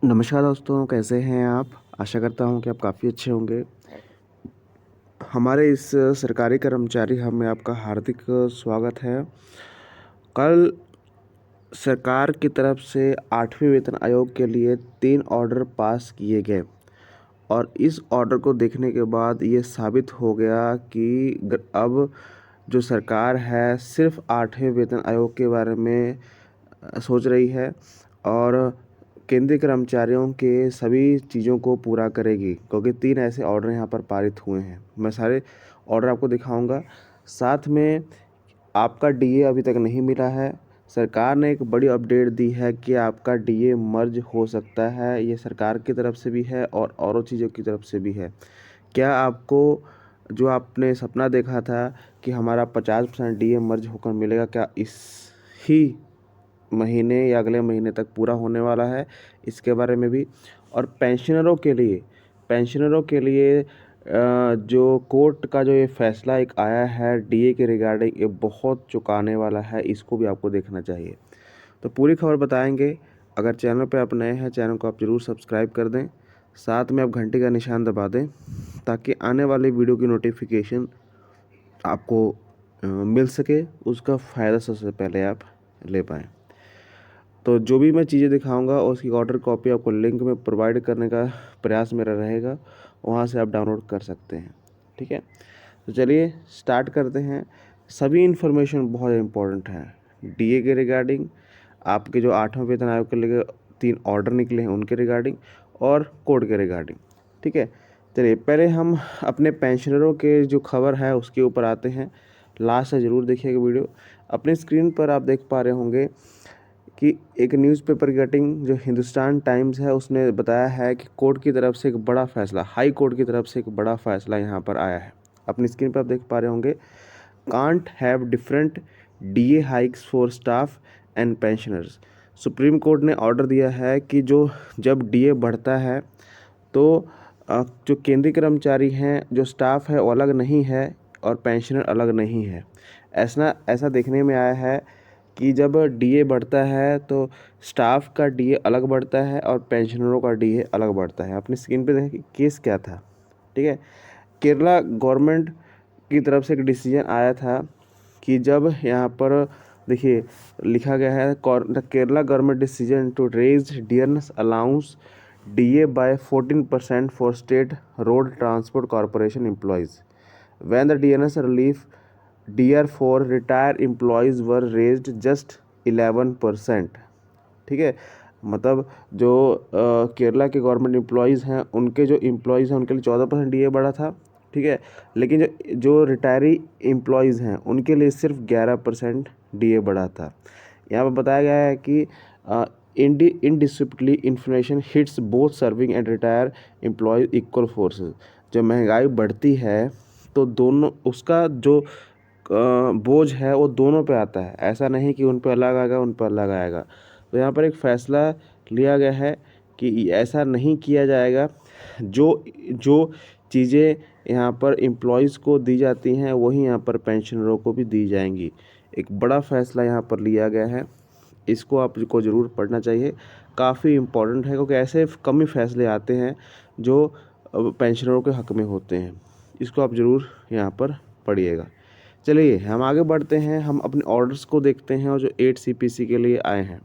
नमस्कार दोस्तों, कैसे हैं आप? आशा करता हूँ कि आप काफ़ी अच्छे होंगे। हमारे इस सरकारी कर्मचारी हब में आपका हार्दिक स्वागत है। कल सरकार की तरफ से 8वें वेतन आयोग के लिए 3 ऑर्डर पास किए गए और इस ऑर्डर को देखने के बाद ये साबित हो गया कि अब जो सरकार है सिर्फ़ 8वें वेतन आयोग के बारे में सोच रही है और केंद्रीय कर्मचारियों के सभी चीज़ों को पूरा करेगी, क्योंकि 3 ऐसे ऑर्डर यहाँ पर पारित हुए हैं। मैं सारे ऑर्डर आपको दिखाऊंगा। साथ में आपका डीए अभी तक नहीं मिला है। सरकार ने एक बड़ी अपडेट दी है कि आपका डीए मर्ज हो सकता है। ये सरकार की तरफ से भी है और औरों चीज़ों की तरफ से भी है। क्या आपको जो आपने सपना देखा था कि हमारा 50% डीए मर्ज होकर मिलेगा, क्या इस ही महीने या अगले महीने तक पूरा होने वाला है? इसके बारे में भी। और पेंशनरों के लिए जो कोर्ट का जो ये फैसला एक आया है डीए के रिगार्डिंग, ये बहुत चौंकाने वाला है। इसको भी आपको देखना चाहिए। तो पूरी खबर बताएंगे। अगर चैनल पे आप नए हैं, चैनल को आप ज़रूर सब्सक्राइब कर दें। साथ में आप घंटी का निशान दबा दें ताकि आने वाली वीडियो की नोटिफिकेशन आपको मिल सके, उसका फ़ायदा सबसे पहले आप ले पाएँ। तो जो भी मैं चीज़ें दिखाऊंगा उसकी ऑर्डर कॉपी आपको लिंक में प्रोवाइड करने का प्रयास मेरा रहेगा, वहाँ से आप डाउनलोड कर सकते हैं। ठीक है, तो चलिए स्टार्ट करते हैं। सभी इन्फॉर्मेशन बहुत इम्पोर्टेंट है डीए के रिगार्डिंग, आपके जो 8वें वेतन आयोग के लिए 3 ऑर्डर निकले हैं उनके रिगार्डिंग और कोड के रिगार्डिंग। ठीक है, चलिए पहले हम अपने पेंशनरों के जो खबर है उसके ऊपर आते हैं। लास्ट से ज़रूर देखिएगा वीडियो। अपने स्क्रीन पर आप देख पा रहे होंगे कि एक न्यूज़पेपर कटिंग जो हिंदुस्तान टाइम्स है उसने बताया है कि कोर्ट की तरफ से एक बड़ा फैसला, हाई कोर्ट की तरफ से एक बड़ा फैसला यहाँ पर आया है। अपनी स्क्रीन पर आप देख पा रहे होंगे, can't have different DA hikes for staff and pensioners. Supreme court ने ऑर्डर दिया है कि जब डीए बढ़ता है तो जो केंद्रीय कर्मचारी हैं, जो स्टाफ है वो अलग नहीं है और पेंशनर अलग नहीं है। ऐसा ऐसा देखने में आया है कि जब डीए बढ़ता है तो स्टाफ का डीए अलग बढ़ता है और पेंशनरों का डीए अलग बढ़ता है। अपनी स्क्रीन पे देखें केस क्या था। ठीक है, केरला गवर्नमेंट की तरफ से एक डिसीजन आया था कि जब यहाँ पर देखिए लिखा गया है, the Kerala government decision to raise dearness allowance DA by 14% for state road transport corporation employees when the DNS relief DR for retired employees were raised just 11%। ठीक है, मतलब जो केरला के गवर्नमेंट एम्प्लॉयज़ हैं उनके जो एम्प्लॉयज़ हैं उनके लिए 14% डीए बढ़ा था। ठीक है, लेकिन जो रिटायरी एम्प्लॉयज़ हैं उनके लिए सिर्फ 11% डीए बढ़ा था। यहाँ पर बताया गया है कि indisputedly inflation hits both serving and retire employees equal forces. जब महंगाई बढ़ती है तो दोनों उसका जो बोझ है वो दोनों पे आता है। ऐसा नहीं कि उन पे अलग आएगा उन पर अलग आएगा। तो यहाँ पर एक फ़ैसला लिया गया है कि ऐसा नहीं किया जाएगा। जो जो चीज़ें यहाँ पर एम्प्लॉयज़ को दी जाती हैं वही यहाँ पर पेंशनरों को भी दी जाएंगी। एक बड़ा फ़ैसला यहाँ पर लिया गया है। इसको आपको ज़रूर पढ़ना चाहिए, काफ़ी इम्पोर्टेंट है, क्योंकि ऐसे कम ही फैसले आते हैं जो पेंशनरों के हक़ में होते हैं। इसको आप ज़रूर यहाँ पर पढ़िएगा। चलिए हम आगे बढ़ते हैं, हम अपने ऑर्डर्स को देखते हैं और जो 8 सीपीसी के लिए आए हैं।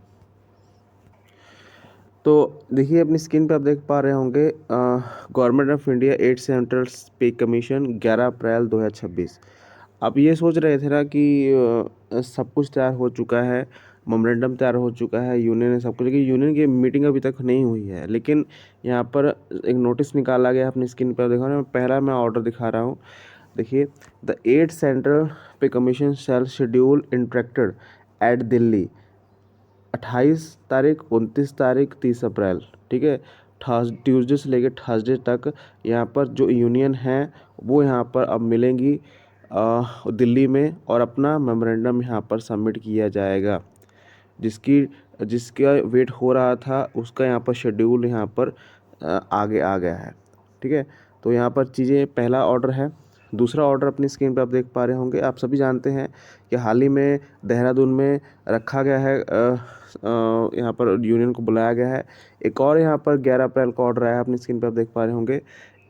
तो देखिए अपनी स्क्रीन पे आप देख पा रहे होंगे, government of India 8 central pay commission 11 अप्रैल 2026। आप ये सोच रहे थे ना कि सब कुछ तैयार हो चुका है, मेमोरेंडम तैयार हो चुका है, यूनियन ने सब कुछ, लेकिन यूनियन की मीटिंग अभी तक नहीं हुई है। लेकिन यहाँ पर एक नोटिस निकाला गया, अपनी स्क्रीन पर देखा ना, पहला मैं ऑर्डर दिखा रहा हूँ। देखिए, the 8 central pay commission shall schedule interacted at Delhi 28 तारीख, 29 तारीख, 30 अप्रैल। ठीक है, ट्यूसडे से लेकर थर्सडे तक यहाँ पर जो यूनियन है वो यहाँ पर अब मिलेंगी दिल्ली में और अपना मेमोरेंडम यहाँ पर सबमिट किया जाएगा। जिसका वेट हो रहा था उसका यहाँ पर शेड्यूल यहाँ पर आगे आ गया है। ठीक है, तो यहाँ पर चीज़ें, पहला ऑर्डर है दूसरा ऑर्डर अपनी स्क्रीन पे आप देख पा रहे होंगे। आप सभी जानते हैं कि हाल ही में देहरादून में रखा गया है, यहाँ पर यूनियन को बुलाया गया है। एक और यहाँ पर 11 अप्रैल को ऑर्डर आया है, अपनी स्क्रीन पे आप देख पा रहे होंगे।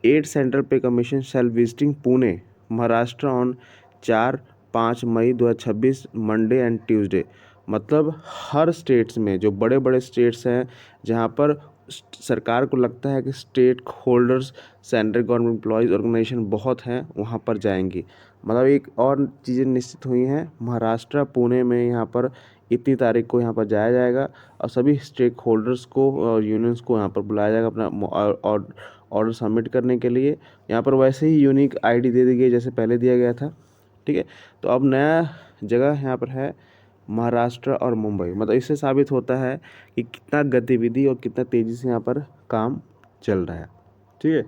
8 central pay commission shall visiting Pune Maharashtra on 4-5 मई 2026 मंडे एंड ट्यूसडे। मतलब हर स्टेट्स में, जो बड़े बड़े स्टेट्स हैं जहाँ पर सरकार को लगता है कि state holders central government employees organisation बहुत हैं, वहाँ पर जाएंगी। मतलब एक और चीज़ें निश्चित हुई हैं, महाराष्ट्र पुणे में यहाँ पर इतनी तारीख को यहाँ पर जाया जाएगा और सभी स्टेक होल्डर्स को और यूनियंस को यहाँ पर बुलाया जाएगा अपना ऑर्डर सबमिट करने के लिए। यहाँ पर वैसे ही यूनिक आईडी दे दी गई जैसे पहले दिया गया था, ठीक है। तो अब नया जगह यहाँ पर है महाराष्ट्र और मुंबई। मतलब इससे साबित होता है कि कितना गतिविधि और कितना तेज़ी से यहाँ पर काम चल रहा है, ठीक है।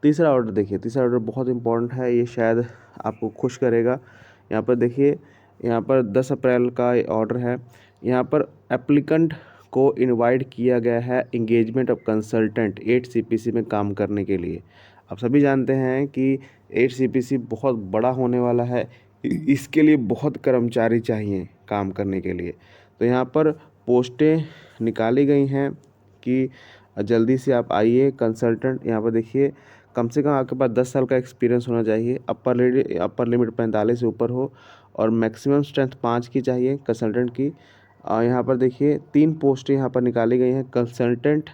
तीसरा ऑर्डर देखिए, तीसरा ऑर्डर बहुत इंपॉर्टेंट है, ये शायद आपको खुश करेगा। यहाँ पर देखिए, यहाँ पर 10 अप्रैल का ऑर्डर है। यहाँ पर एप्लीकेंट को इनवाइट किया गया है इंगेजमेंट ऑफ कंसल्टेंट 8 CPC में काम करने के लिए। आप सभी जानते हैं कि 8 CPC बहुत बड़ा होने वाला है, इसके लिए बहुत कर्मचारी चाहिए काम करने के लिए। तो यहाँ पर पोस्टें निकाली गई हैं कि जल्दी से आप आइए कंसल्टेंट। यहाँ पर देखिए, कम से कम आपके पास 10 साल का एक्सपीरियंस होना चाहिए, अपर लिमिट 45 से ऊपर हो और मैक्सिमम स्ट्रेंथ 5 की चाहिए कंसल्टेंट की। यहाँ पर देखिए 3 पोस्टें यहाँ पर निकाली गई हैं, कंसल्टेंट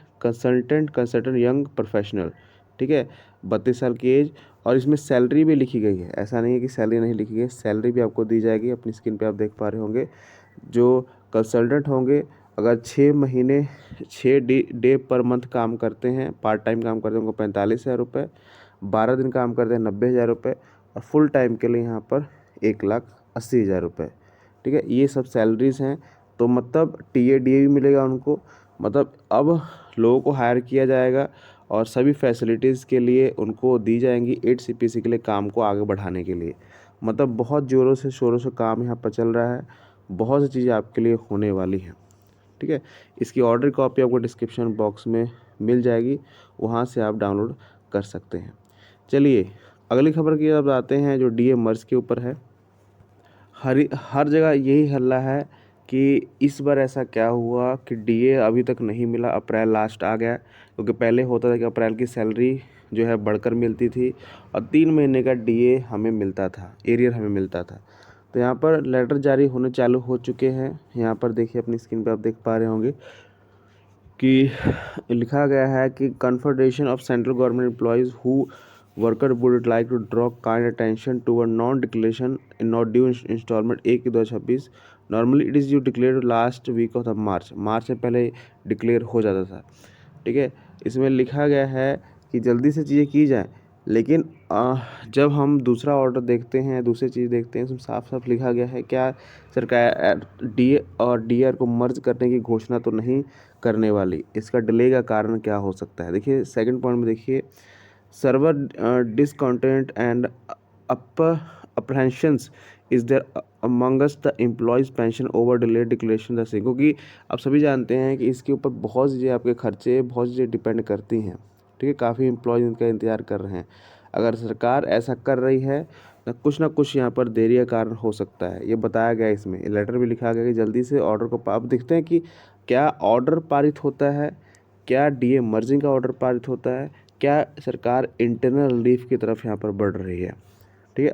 यंग प्रोफेशनल, ठीक है, 32 साल की एज। और इसमें सैलरी भी लिखी गई है, ऐसा नहीं है कि सैलरी नहीं लिखी गई, सैलरी भी आपको दी जाएगी। अपनी स्क्रीन पे आप देख पा रहे होंगे, जो कंसल्टेंट होंगे अगर 6 महीने 6 डे पर मंथ काम करते हैं, पार्ट टाइम काम करते हैं, उनको 45,000 रुपये, 12 दिन काम करते हैं 90,000 रुपये और फुल टाइम के लिए यहाँ पर 1,80,000 रुपये, ठीक है। ये सब सैलरीज़ हैं। तो मतलब TA DA भी मिलेगा उनको। मतलब अब लोगों को हायर किया जाएगा और सभी फैसिलिटीज़ के लिए उनको दी जाएंगी 8 CPC के लिए काम को आगे बढ़ाने के लिए। मतलब बहुत ज़ोरों से शोरों से काम यहाँ पर चल रहा है, बहुत सी चीज़ें आपके लिए होने वाली हैं, ठीक है। इसकी ऑर्डर कॉपी आपको डिस्क्रिप्शन बॉक्स में मिल जाएगी, वहाँ से आप डाउनलोड कर सकते हैं। चलिए अगली खबर की तरफ आते हैं, जो DA मर्ज के ऊपर है। हर जगह यही हल्ला है कि इस बार ऐसा क्या हुआ कि DA अभी तक नहीं मिला। अप्रैल लास्ट आ गया, क्योंकि पहले होता था कि अप्रैल की सैलरी जो है बढ़कर मिलती थी और 3 महीने का DA हमें मिलता था, एरियर हमें मिलता था। तो यहाँ पर लेटर जारी होने चालू हो चुके हैं। यहाँ पर देखिए, अपनी स्क्रीन पर आप देख पा रहे होंगे कि लिखा गया है कि confederation of central government employees who worker would like to draw kind attention to a non declaration in not due instalment 1/2026। Normally it is you declare last week of the March से पहले declare हो जाता था, ठीक है। इसमें लिखा गया है कि जल्दी से चीज़ें की जाएँ, लेकिन जब हम दूसरा ऑर्डर देखते हैं, दूसरी चीज़ देखते हैं, उसमें साफ साफ लिखा गया है क्या सरकार DA और DR को मर्ज करने की घोषणा तो नहीं करने वाली। इसका डिले का कारण क्या हो सकता है? देखिए सेकंड पॉइंट में देखिए, severe discontent and apprehensions is there amongst the employees pension over delayed declaration the same. क्योंकि आप सभी जानते हैं कि इसके ऊपर बहुत चीज़ें आपके खर्चे, बहुत चीज़ें डिपेंड करती हैं, ठीक है। काफ़ी एम्प्लॉयज़ इनका इंतज़ार कर रहे हैं। अगर सरकार ऐसा कर रही है तो कुछ ना कुछ यहाँ पर देरी का कारण हो सकता है, ये बताया गया। इसमें लेटर भी लिखा गया कि जल्दी से ऑर्डर को आप देखते हैं कि क्या ऑर्डर पारित होता है, क्या DA मर्जिंग का ऑर्डर पारित होता है, क्या सरकार इंटरनल रिलीफ की तरफ यहाँ पर बढ़ रही है, ठीक है।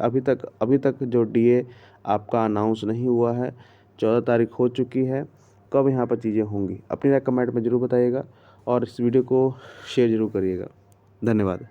अभी तक जो DA आपका अनाउंस नहीं हुआ है, 14 तारीख हो चुकी है। कब यहाँ पर चीज़ें होंगी, अपनी राय कमेंट में ज़रूर बताइएगा और इस वीडियो को शेयर ज़रूर करिएगा। धन्यवाद।